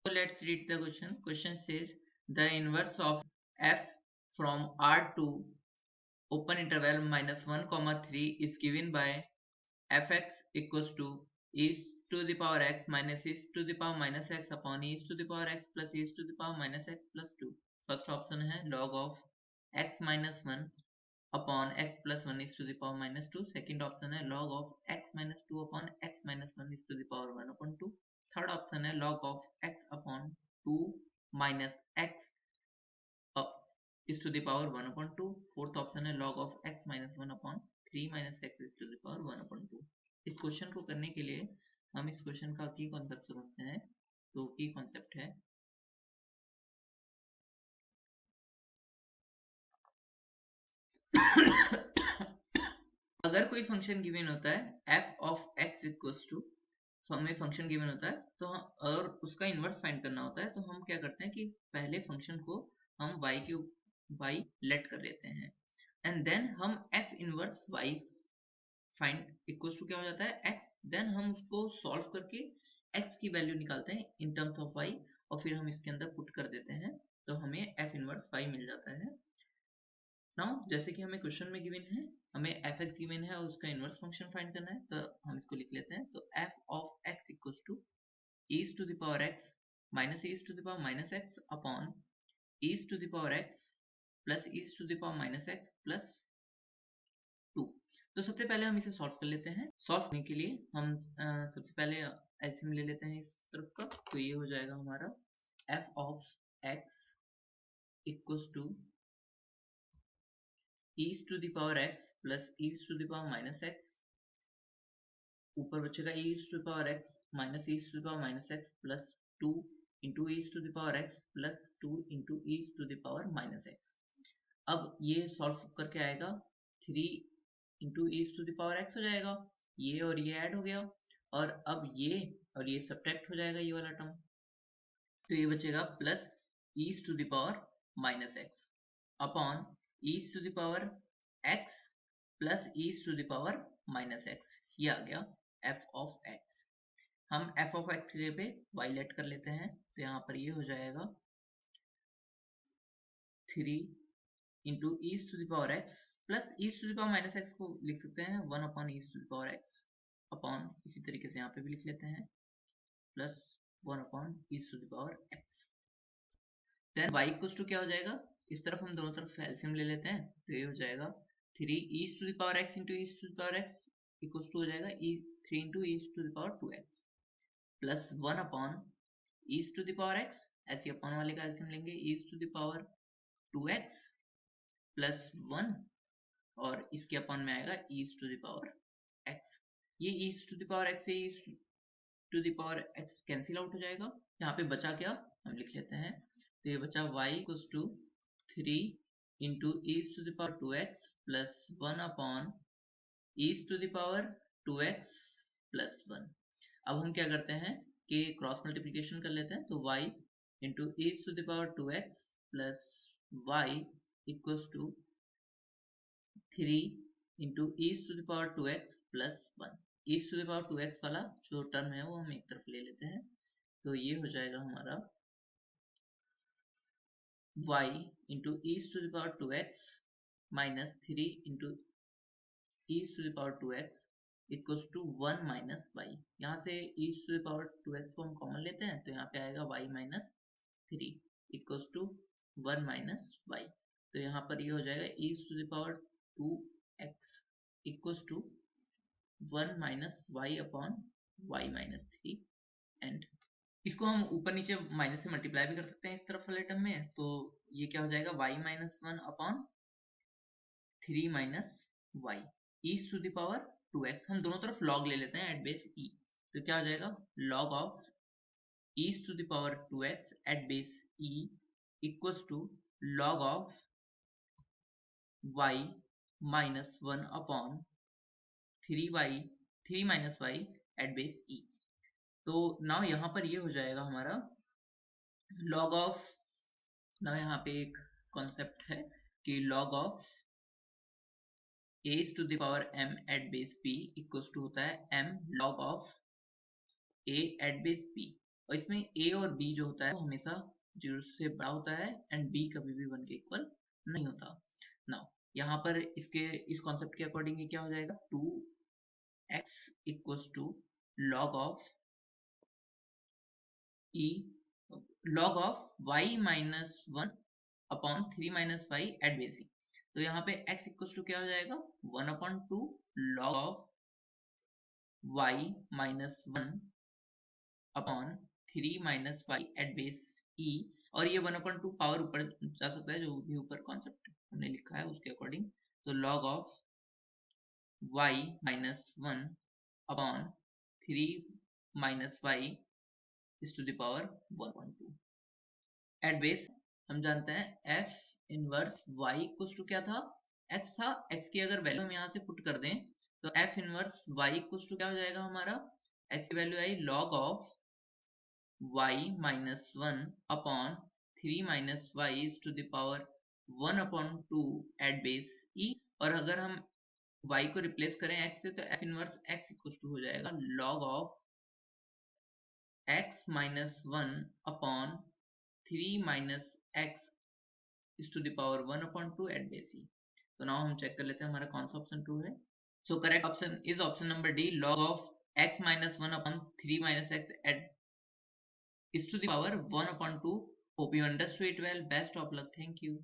So let's read the question. Question says the inverse of f from R to open interval minus 1 comma 3 is given by fx equals to e to the power x minus e to the power minus x upon e to the power x plus e to the power minus x plus 2. First option है log of x minus 1 upon x plus 1 is to the power minus 2. Second option है log of x minus 2 upon x minus 1 is to the power 1 upon 2. Third option है log of x upon 2 minus x is to the power 1 upon 2. Fourth option है log of x minus 1 upon 3 minus x is to the power 1 upon 2. इस question को करने के लिए हम इस question का की कॉन्सेप्ट समझते हैं। तो की कॉन्सेप्ट है अगर कोई फंक्शन गिवन होता है f of x equals to, तो हमें फंक्शन गिवन होता है तो और उसका इनवर्स फाइंड करना होता है, तो हम क्या करते हैं कि पहले फंक्शन को हम y लेट कर लेते हैं एंड देन हम f inverse y find equals to क्या हो जाता है x, देन हम उसको सॉल्व करके x की वैल्यू निकालते हैं इन टर्म्स ऑफ y और फिर हम इसके अंदर पुट कर देते हैं तो हमें f इनवर्स y मिल जाता है। नाउ जैसे कि हमें क्वेश्चन में गिवन है, हमें fx गिवन है और उसका इनवर्स फंक्शन फाइंड करना है, तो हम इसको लिख लेते हैं। तो f of x equals to e to the power x minus e to the power minus x upon e to the power x plus e to the power minus x plus 2। तो सबसे पहले हम इसे solve कर लेते हैं। Solve करने के लिए हम सबसे पहले एलसीएम ले लेते हैं इस तरफ का, तो ये हो जाएगा हमारा f of x equals to e to the power x plus e to the power minus x, ऊपर बचेगा e to the power x minus e to the power minus x plus 2 into e to the power x plus 2 into e to the power minus x। अब ये solve करके आएगा 3 into e to the power x हो जाएगा, ये और ये add हो गया और अब ये और ये सब्ट्रैक्ट हो जाएगा ये वाला टर्म, तो ये बचेगा plus e to the power minus x upon e to the power x plus e to the power minus x। ये आ गया f ऑफ x। हम f ऑफ x के पे y लेट कर लेते हैं, तो यहाँ पर ये हो जाएगा 3 into e to the power x plus e to the power minus x को लिख सकते हैं 1 upon e to the power x upon, इसी तरीके से यहाँ पे भी लिख लेते हैं plus 1 upon e to the power x। Then y equals to क्या हो जाएगा, इस तरफ हम दोनों तरफ एलसीएम ले लेते हैं, तो ये हो जाएगा 3 e to the power x into e to the power x equals to हो जाएगा 3 into e to the power 2x plus 1 upon e to the power x, ऐसे अपॉन वाले का एलसीएम लेंगे e to the power 2x plus 1 और इसके upon में आएगा e to the power x। ये e to the power x से e to the power x cancel out हो जाएगा, यहाँ पे बचा क्या हम लिख लेते हैं, तो ये बचा y equals to 3 into e to the power 2x plus 1 upon e to the power 2x plus 1। अब हम क्या करते हैं कि क्रॉस मल्टीप्लिकेशन कर लेते हैं, तो y into e to the power 2x plus y equals to 3 into e to the power 2x plus 1। e to the power 2x वाला जो टर्म है वो हम एक तरफ ले लेते हैं, तो ये हो जाएगा हमारा y into e to the power 2x minus 3 into e to the power 2x equals to 1 minus y। यहाँ से e to the power 2x को हम कॉमन लेते हैं, तो यहाँ पे आएगा y minus 3 equals to 1 minus y। तो यहाँ पर ये हो जाएगा e to the power 2x equals to 1 minus y upon y minus 3 and इसको हम ऊपर नीचे माइनस से मल्टीप्लाई भी कर सकते हैं इस तरफ वाले टर्म में, तो ये क्या हो जाएगा y minus 1 upon 3 minus y e to the power 2x। हम दोनों तरफ log ले लेते हैं एट बेस e, तो क्या हो जाएगा log of e to the power 2x at base e equals to log of y minus 1 upon 3 minus y at base e। तो नाउ यहाँ पर ये हो जाएगा हमारा log ऑफ, नाउ यहाँ पे एक कॉन्सेप्ट है कि log of a to the power m at base p equals to होता है m log of a at base p। और इसमें a और b जो होता है वो हमेशा 0 से बड़ा होता है एंड b कभी भी 1 के इक्वल नहीं होता। नाउ यहाँ पर इस कॉन्सेप्ट के अकॉर्डिंग ये क्या हो जाएगा, 2x equals to log of e log of y minus 1 upon 3 minus y at base e. तो यहाँ पे x इक्वल्स टू क्या हो जाएगा, 1/2 log of y minus 1 upon 3 minus y at base e. और ये 1/2 पावर ऊपर जा सकता है, जो भी ऊपर कॉन्सेप्ट हमने लिखा है उसके अकॉर्डिंग। तो log of y minus 1 upon 3 minus y is to the power 1/2 at base. हम जानते हैं f inverse y equals to क्या था, x था। x की अगर वैल्यू हम यहाँ से पुट कर दें तो f inverse y equals to क्या हो जाएगा हमारा, x की वैल्यू आई log of y minus 1 upon 3 minus y is to the power 1/2 at base e। और अगर हम y को रिप्लेस करें x से तो f inverse x equals to हो जाएगा log of x minus 1 upon 3 minus x is to the power 1/2 at base e। तो नाउ हम चेक कर लेते हैं हमारा कौन सा ऑप्शन ट्रू है। So correct option is option number D, log of x minus 1 upon 3 minus x at is to the power 1/2। Hope you understood it well. Best of luck. Thank you.